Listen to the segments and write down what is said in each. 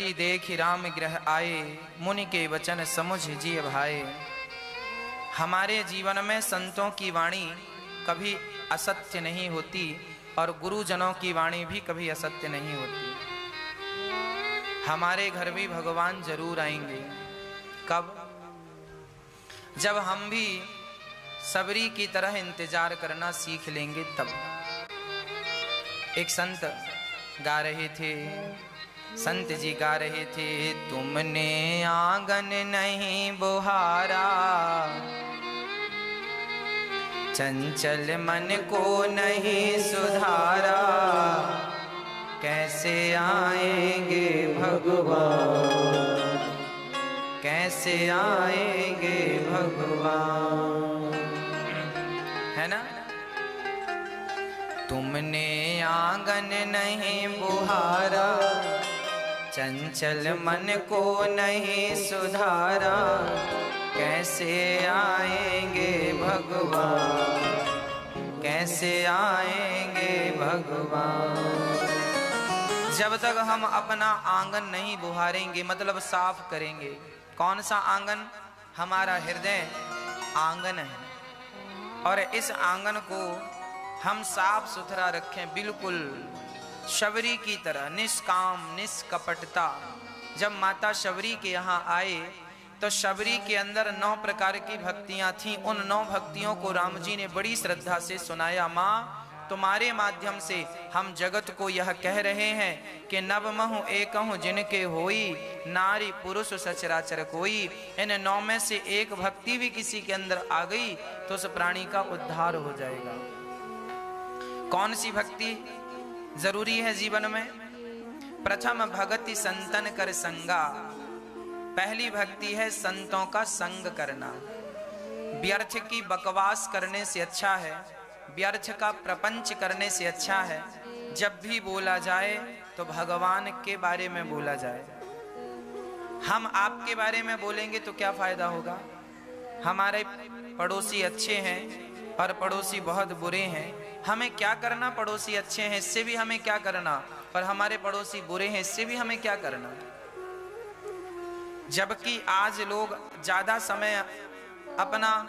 कबीर देखि राम गृह आए, मुनि के वचन समुझ जिय भाए। हमारे जीवन में संतों की वाणी कभी असत्य नहीं होती और गुरुजनों की वाणी भी कभी असत्य नहीं होती। हमारे घर भी भगवान जरूर आएंगे। कब? जब हम भी सबरी की तरह इंतजार करना सीख लेंगे तब। एक संत गा रहे थे, संत जी गा रहे थे, तुमने आंगन नहीं बुहारा, चंचल मन को नहीं सुधारा, कैसे आएंगे भगवान, कैसे आएंगे भगवान, है ना। तुमने आंगन नहीं बुहारा, चंचल मन को नहीं सुधारा, कैसे आएंगे भगवान, कैसे आएंगे भगवान। जब तक हम अपना आंगन नहीं बुहारेंगे, मतलब साफ करेंगे। कौन सा आंगन? हमारा हृदय आंगन है और इस आंगन को हम साफ सुथरा रखें, बिल्कुल शबरी की तरह, निष्काम निष्कपटता। जब माता शबरी के यहाँ आए तो शबरी के अंदर 9 प्रकार की भक्तियां थीं। उन 9 भक्तियों को राम जी ने बड़ी श्रद्धा से सुनाया। माँ, तुम्हारे माध्यम से हम जगत को यह कह रहे हैं कि नवमहु एकहु जिनके होई, नारी पुरुष सचराचर कोई। इन 9 में से एक भक्ति भी किसी के अंदर आ गई तो उस प्राणी का उद्धार हो जाएगा। कौन सी भक्ति जरूरी है जीवन में? प्रथम भगति संतन कर संगा। पहली भक्ति है संतों का संग करना। व्यर्थ की बकवास करने से अच्छा है, व्यर्थ का प्रपंच करने से अच्छा है, जब भी बोला जाए तो भगवान के बारे में बोला जाए। हम आपके बारे में बोलेंगे तो क्या फायदा होगा? हमारे पड़ोसी अच्छे हैं और पड़ोसी बहुत बुरे हैं, हमें क्या करना? पड़ोसी अच्छे हैं इससे भी हमें क्या करना, और हमारे पड़ोसी बुरे हैं इससे भी हमें क्या करना। जबकि आज लोग ज्यादा समय अपना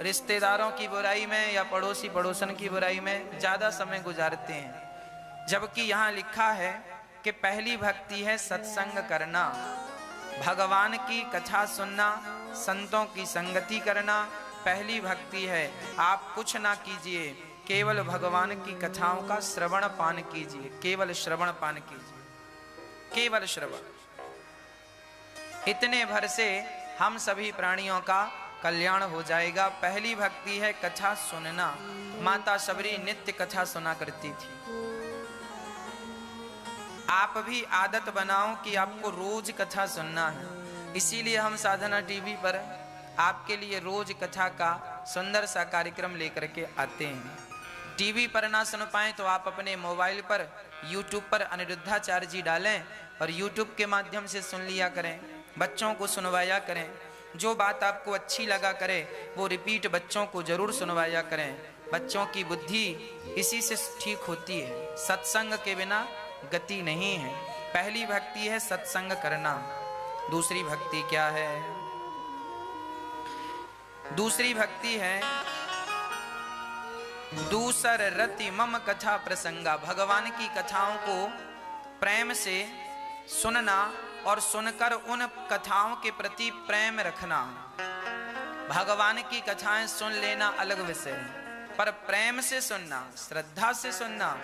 रिश्तेदारों की बुराई में या पड़ोसी पड़ोसन की बुराई में ज्यादा समय गुजारते हैं। जबकि यहाँ लिखा है कि पहली भक्ति है सत्संग करना, भगवान की कथा सुनना, संतों की संगति करना। पहली भक्ति है। आप कुछ ना कीजिए, केवल भगवान की कथाओं का श्रवण पान कीजिए, केवल श्रवण पान कीजिए, केवल श्रवण। इतने भर से हम सभी प्राणियों का कल्याण हो जाएगा। पहली भक्ति है कथा सुनना। माता शबरी नित्य कथा सुना करती थी। आप भी आदत बनाओ कि आपको रोज कथा सुनना है। इसीलिए हम साधना टीवी पर आपके लिए रोज कथा का सुंदर सा कार्यक्रम लेकर के आते हैं। टीवी पर ना सुन पाए तो आप अपने मोबाइल पर यूट्यूब पर अनिरुद्धाचार्य जी डालें और यूट्यूब के माध्यम से सुन लिया करें, बच्चों को सुनवाया करें। जो बात आपको अच्छी लगा करे वो रिपीट बच्चों को जरूर सुनवाया करें। बच्चों की बुद्धि इसी से ठीक होती है, सत्संग के बिना गति नहीं है। पहली भक्ति है सत्संग करना। दूसरी भक्ति क्या है? दूसरी भक्ति है दूसर रति मम कथा प्रसंगा। भगवान की कथाओं को प्रेम से सुनना और सुनकर उन कथाओं के प्रति प्रेम रखना। भगवान की कथाएं सुन लेना अलग विषय है, पर प्रेम से सुनना, श्रद्धा से सुनना,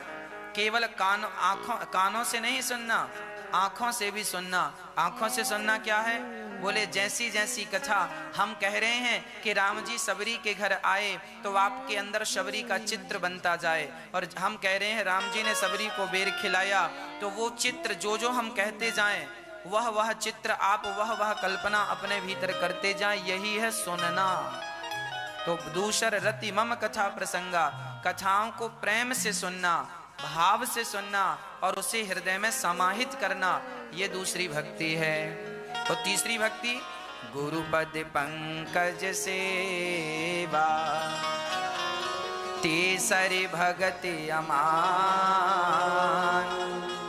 केवल कानों से नहीं सुनना, आंखों से भी सुनना। आंखों से सुनना क्या है? बोले जैसी जैसी कथा हम कह रहे हैं कि राम जी शबरी के घर आए तो आपके अंदर शबरी का चित्र बनता जाए, और हम कह रहे हैं राम जी ने शबरी को बेर खिलाया, तो वो चित्र जो जो हम कहते जाएं वह चित्र आप वह कल्पना अपने भीतर करते जाएं। यही है सुनना। तो दूसर रति मम कथा प्रसंगा, कथाओं को प्रेम से सुनना, भाव से सुनना और उसे हृदय में समाहित करना, ये दूसरी भक्ति है। तो तीसरी भक्ति गुरुपद पंकज सेवा, तीसरी भक्ति अमान।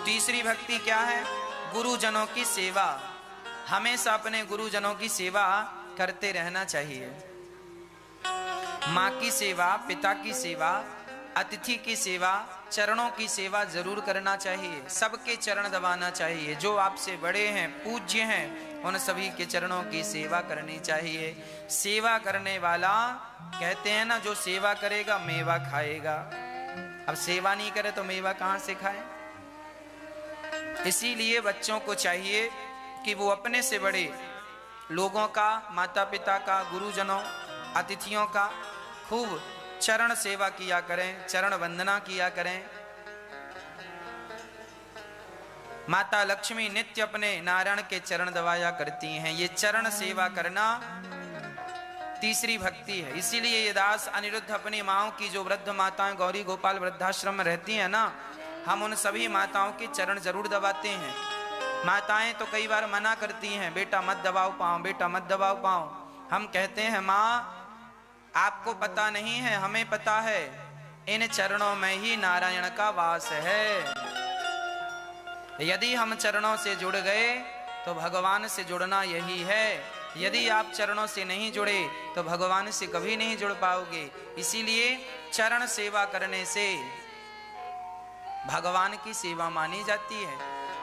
तीसरी भक्ति क्या है? गुरुजनों की सेवा, हमेशा अपने गुरुजनों की सेवा करते रहना चाहिए। माँ की सेवा, पिता की सेवा, अतिथि की सेवा, चरणों की सेवा जरूर करना चाहिए। सबके चरण दबाना चाहिए। जो आपसे बड़े हैं, पूज्य हैं, उन सभी के चरणों की सेवा करनी चाहिए। सेवा करने वाला, कहते हैं ना, जो सेवा करेगा मेवा खाएगा। अब सेवा नहीं करे तो मेवा कहां से खाए? इसीलिए बच्चों को चाहिए कि वो अपने से बड़े लोगों का, माता पिता का, गुरुजनों, अतिथियों का खूब चरण सेवा किया करें, चरण वंदना किया करें। माता लक्ष्मी नित्य अपने नारायण के चरण दबाया करती हैं। ये चरण सेवा करना तीसरी भक्ति है। इसीलिए ये दास अनिरुद्ध अपनी माओ की, जो वृद्ध माताएं गौरी गोपाल वृद्धाश्रम में रहती हैं ना, हम उन सभी माताओं के चरण जरूर दबाते हैं। माताएं तो कई बार मना करती हैं, बेटा मत दबाओ पाँव, बेटा मत दबाओ पाँव। हम कहते हैं, माँ आपको पता नहीं है, हमें पता है, इन चरणों में ही नारायण का वास है। यदि हम चरणों से जुड़ गए तो भगवान से जुड़ना यही है। यदि आप चरणों से नहीं जुड़े तो भगवान से कभी नहीं जुड़ पाओगे। इसीलिए चरण सेवा करने से भगवान की सेवा मानी जाती है।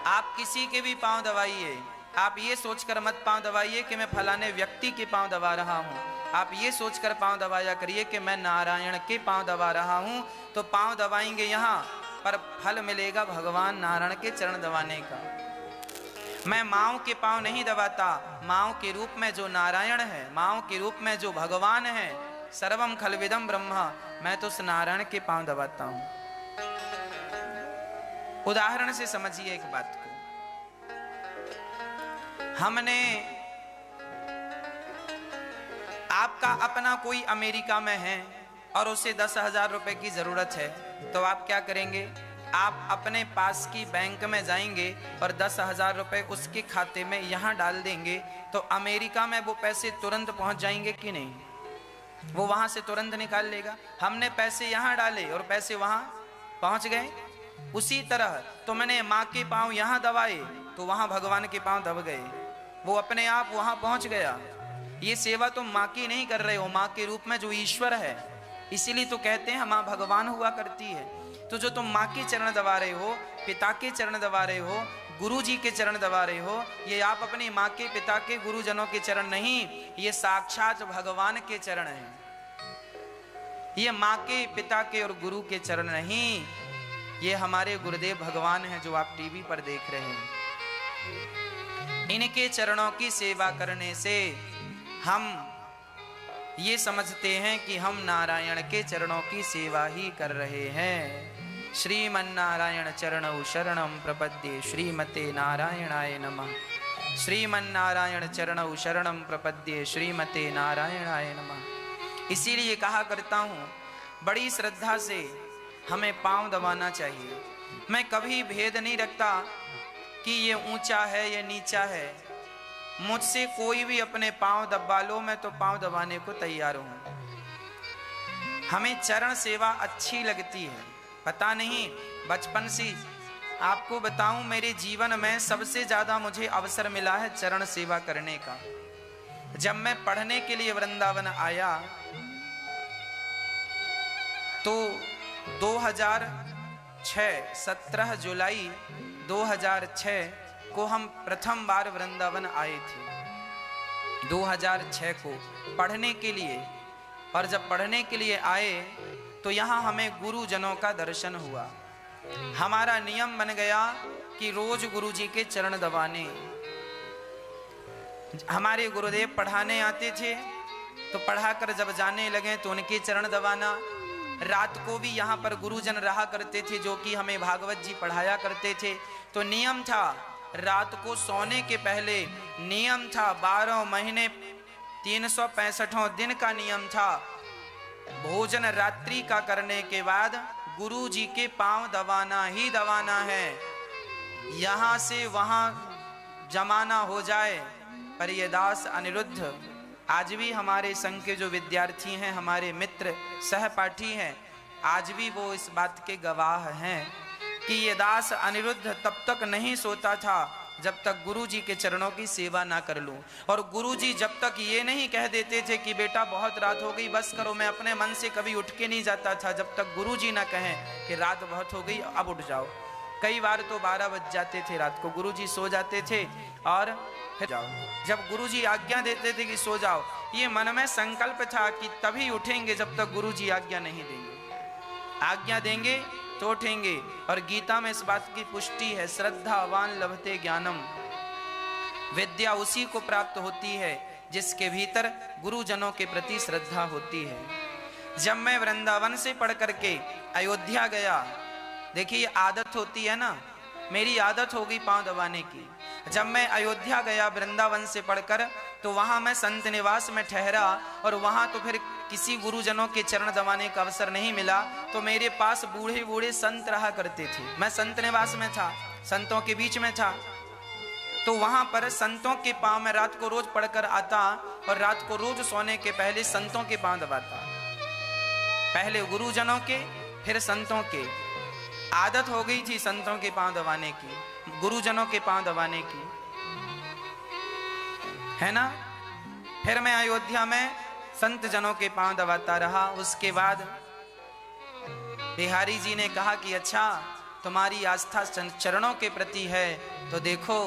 आप किसी के भी पांव दबाइए, आप ये सोचकर मत पांव दबाइए कि मैं फलाने व्यक्ति के पांव दबा रहा हूं। आप ये सोचकर पांव दबाया करिए कि मैं नारायण के पांव दबा रहा हूं। तो पांव दबाएंगे यहाँ, पर फल मिलेगा भगवान नारायण के चरण दबाने का। मैं माओ के पांव नहीं दबाता, माओ के रूप में जो नारायण है, माओ के रूप में जो भगवान है, सर्वम खलविदम ब्रह्मा, मैं तो उस नारायण के पांव दबाता हूं। उदाहरण से समझिए एक बात को। हमने, आपका अपना कोई अमेरिका में है और उसे 10,000 रुपए की जरूरत है, तो आप क्या करेंगे? आप अपने पास की बैंक में जाएंगे और 10,000 रुपए उसके खाते में यहां डाल देंगे, तो अमेरिका में वो पैसे तुरंत पहुंच जाएंगे कि नहीं? वो वहां से तुरंत निकाल लेगा। हमने पैसे यहां डाले और पैसे वहां पहुंच गए। उसी तरह तो मैंने माँ के पांव यहां दबाए तो वहां भगवान के पांव दब गए, वो अपने आप वहां पहुंच गया। ये सेवा तुम माँ की नहीं कर रहे हो, माँ के रूप में जो ईश्वर है। इसीलिए तो कहते हैं माँ भगवान हुआ करती है। तो जो तुम माँ के चरण दबा रहे हो, पिता के चरण दबा रहे हो, गुरु जी के चरण दबा रहे हो, ये आप अपनी माँ के, पिता के, गुरुजनों के चरण नहीं, ये साक्षात भगवान के चरण हैं। ये माँ के, पिता के और गुरु के चरण नहीं, ये हमारे गुरुदेव भगवान हैं जो आप टीवी पर देख रहे हैं। इनके चरणों की सेवा करने से हम ये समझते हैं कि हम नारायण के चरणों की सेवा ही कर रहे हैं। श्रीमन्नारायण चरणौ शरणं प्रपद्ये, श्रीमते नारायणाय नमः। श्रीमन्नारायण चरणौ शरणं प्रपद्ये, श्रीमते नारायणाय नमः। इसीलिए कहा करता हूँ, बड़ी श्रद्धा से हमें पांव दबाना चाहिए। मैं कभी भेद नहीं रखता कि ये ऊंचा है, ये नीचा है। मुझसे कोई भी अपने पांव दबा लो, मैं तो पांव दबाने को तैयार हूं। हमें चरण सेवा अच्छी लगती है। पता नहीं, बचपन से आपको बताऊं, मेरे जीवन में सबसे ज्यादा मुझे अवसर मिला है चरण सेवा करने का। जब मैं पढ़ने के लिए वृंदावन आया तो 2006 17 जुलाई 2006 को हम प्रथम बार वृंदावन आए थे, 2006 को पढ़ने के लिए। और जब पढ़ने के लिए आए तो यहाँ हमें गुरुजनों का दर्शन हुआ। हमारा नियम बन गया कि रोज गुरु जी के चरण दबाने। हमारे गुरुदेव पढ़ाने आते थे तो पढ़ाकर जब जाने लगे तो उनके चरण दबाना। रात को भी यहाँ पर गुरुजन रहा करते थे जो कि हमें भागवत जी पढ़ाया करते थे। तो नियम था, रात को सोने के पहले नियम था, 12 महीने 365 दिन का नियम था, भोजन रात्रि का करने के बाद गुरु जी के पांव दबाना ही दबाना है। यहाँ से वहाँ जमाना हो जाए। पर ये दास अनिरुद्ध आज भी हमारे संघ के जो विद्यार्थी हैं, हमारे मित्र सहपाठी हैं, आज भी वो इस बात के गवाह हैं कि ये दास अनिरुद्ध तब तक नहीं सोता था जब तक गुरुजी के चरणों की सेवा ना कर लूं। और गुरुजी जब तक ये नहीं कह देते थे कि बेटा बहुत रात हो गई बस करो, मैं अपने मन से कभी उठ के नहीं जाता था जब तक गुरुजी ना कहें कि रात बहुत हो गई अब उठ जाओ। कई बार तो 12 बज जाते थे रात को, गुरुजी सो जाते थे और फिर जाओ। जब गुरुजी आज्ञा देते थे कि सो जाओ, ये मन में संकल्प था कि तभी उठेंगे जब तक गुरुजी आज्ञा नहीं देंगे। आज्ञा देंगे तो उठेंगे। और गीता में इस बात की पुष्टि है, श्रद्धावान लभते ज्ञानम, विद्या उसी को प्राप्त होती है जिसके भीतर गुरुजनों के प्रति श्रद्धा होती है। जब मैं वृंदावन से पढ़ करके अयोध्या गया, देखिए आदत होती है ना, मेरी आदत हो गई पांव दबाने की। जब मैं अयोध्या गया वृंदावन से पढ़कर, तो वहां मैं संत निवास में ठहरा और वहां तो फिर किसी गुरुजनों के चरण दबाने का अवसर नहीं मिला। तो मेरे पास बूढ़े बूढ़े संत रहा करते थे, मैं संत निवास में था, संतों के बीच में था। तो वहां पर संतों के पांव में रात को रोज पढ़कर आता और रात को रोज सोने के पहले संतों के पांव दबाता, पहले गुरुजनों के फिर संतों के। आदत हो गई थी संतों के पांव दबाने की, गुरुजनों के पांव दबाने की, है ना। फिर मैं अयोध्या में संत जनों के पांव दबाता रहा। उसके बाद बिहारी जी ने कहा कि अच्छा तुम्हारी आस्था चरणों के प्रति है, तो देखो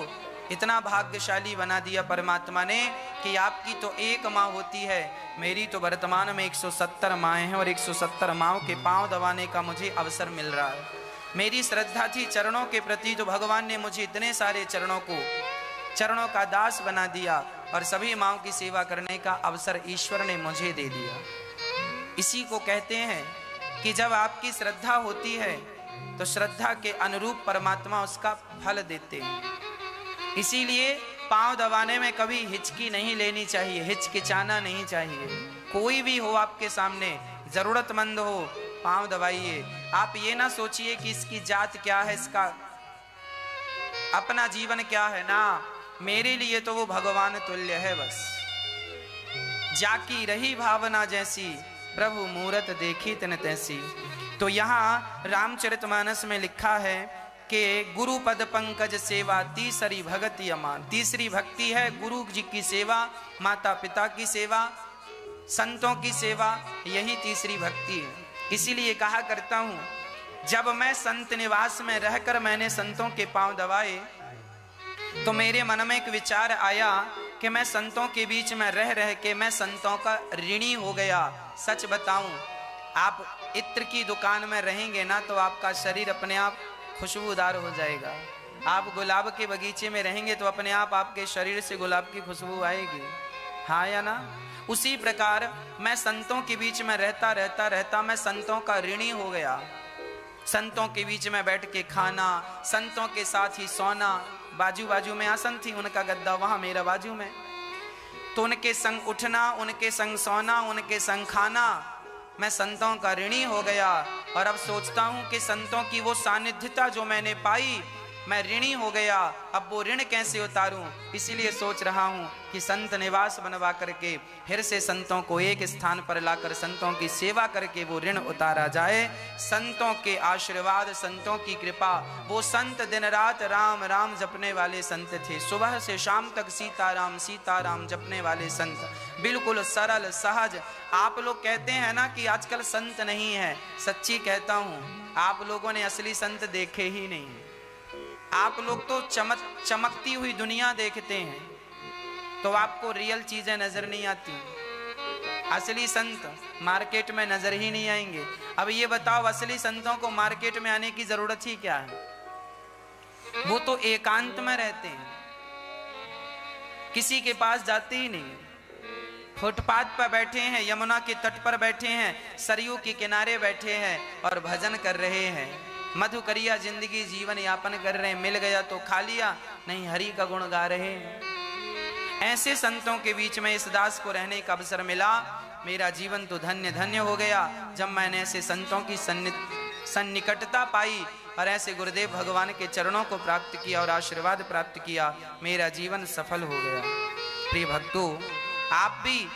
इतना भाग्यशाली बना दिया परमात्मा ने कि आपकी तो एक माँ होती है, मेरी तो वर्तमान में 170 माएँ हैं और 170 माँओं के पांव दबाने का मुझे अवसर मिल रहा है। मेरी श्रद्धा थी चरणों के प्रति, तो भगवान ने मुझे इतने सारे चरणों का दास बना दिया और सभी माँओं की सेवा करने का अवसर ईश्वर ने मुझे दे दिया। इसी को कहते हैं कि जब आपकी श्रद्धा होती है तो श्रद्धा के अनुरूप परमात्मा उसका फल देते हैं। इसीलिए पांव दबाने में कभी हिचकी नहीं लेनी चाहिए, हिचकिचाना नहीं चाहिए। कोई भी हो आपके सामने, जरूरतमंद हो, पांव दबाइए। आप ये ना सोचिए कि इसकी जात क्या है, इसका अपना जीवन क्या है, ना, मेरे लिए तो वो भगवान तुल्य है बस। जाकी रही भावना जैसी, प्रभु मूरत देखी तन तैसी। तो यहाँ रामचरितमानस में लिखा है कि गुरु पद पंकज सेवा तीसरी भगति अमान। तीसरी भक्ति है गुरु जी की सेवा, माता पिता की सेवा, संतों की सेवा, यही तीसरी भक्ति है। इसीलिए कहा करता हूँ, जब मैं संत निवास में रहकर मैंने संतों के पांव दबाए, तो मेरे मन में एक विचार आया कि मैं संतों के बीच में रह रह के मैं संतों का ऋणी हो गया। सच बताऊं, आप इत्र की दुकान में रहेंगे ना तो आपका शरीर अपने आप खुशबूदार हो जाएगा। आप गुलाब के बगीचे में रहेंगे तो अपने आप आपके शरीर से गुलाब की खुशबू आएगी, हाँ या ना। उसी प्रकार मैं संतों के बीच में रहता मैं संतों का ऋणी हो गया। संतों के बीच में बैठ के खाना, संतों के साथ ही सोना, बाजू में आसन थी, उनका गद्दा वहां मेरा बाजू में, तो उनके संग उठना, उनके संग सोना, उनके संग खाना, मैं संतों का ऋणी हो गया। और अब सोचता हूं कि संतों की वो सानिध्यता जो मैंने पाई, मैं ऋणी हो गया, अब वो ऋण कैसे उतारूं। इसीलिए सोच रहा हूं कि संत निवास बनवा करके फिर से संतों को एक स्थान पर लाकर संतों की सेवा करके वो ऋण उतारा जाए। संतों के आशीर्वाद, संतों की कृपा, वो संत दिन रात राम राम जपने वाले संत थे। सुबह से शाम तक सीताराम सीताराम जपने वाले संत, बिल्कुल सरल सहज। आप लोग कहते हैं ना कि आजकल संत नहीं है, सच्ची कहता हूँ आप लोगों ने असली संत देखे ही नहीं। आप लोग तो चमकती हुई दुनिया देखते हैं, तो आपको रियल चीजें नजर नहीं आती। असली संत मार्केट में नजर ही नहीं आएंगे। अब ये बताओ, असली संतों को मार्केट में आने की जरूरत ही क्या है? वो तो एकांत में रहते हैं, किसी के पास जाते ही नहीं। फुटपाथ पर बैठे हैं, यमुना के तट पर बैठे हैं, सरयू के किनारे बैठे हैं और भजन कर रहे हैं। मधुकरिया जिंदगी जीवन यापन कर रहे हैं। मिल गया तो खा लिया, नहीं हरि का गुण गा रहे हैं। ऐसे संतों के बीच में इस दास को रहने का अवसर मिला। मेरा जीवन तो धन्य धन्य हो गया जब मैंने ऐसे संतों की सन्निकटता पाई और ऐसे गुरुदेव भगवान के चरणों को प्राप्त किया और आशीर्वाद प्राप्त किया। मेरा जीवन सफल हो गया। प्रिय भक्तों, आप भी,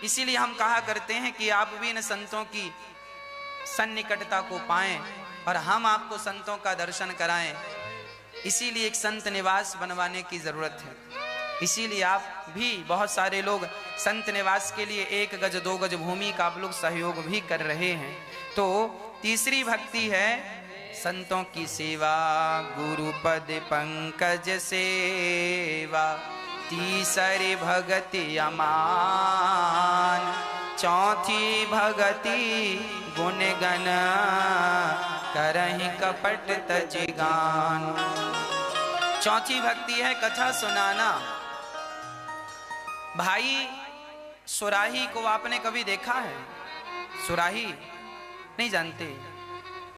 इसीलिए हम कहा करते हैं कि आप भी इन संतों की सन्निकटता को पाएं और हम आपको संतों का दर्शन कराएं। इसीलिए एक संत निवास बनवाने की जरूरत है। इसीलिए आप भी, बहुत सारे लोग संत निवास के लिए 1 गज 2 गज भूमि का आप लोग सहयोग भी कर रहे हैं। तो तीसरी भक्ति है संतों की सेवा, गुरु पद पंकज सेवा। तीसरी भगति अमान, चौथी भगति गुण गण, करहि कपट तज गान। चौथी भक्ति है कथा सुनाना। भाई सुराही को आपने कभी देखा है? सुराही नहीं जानते?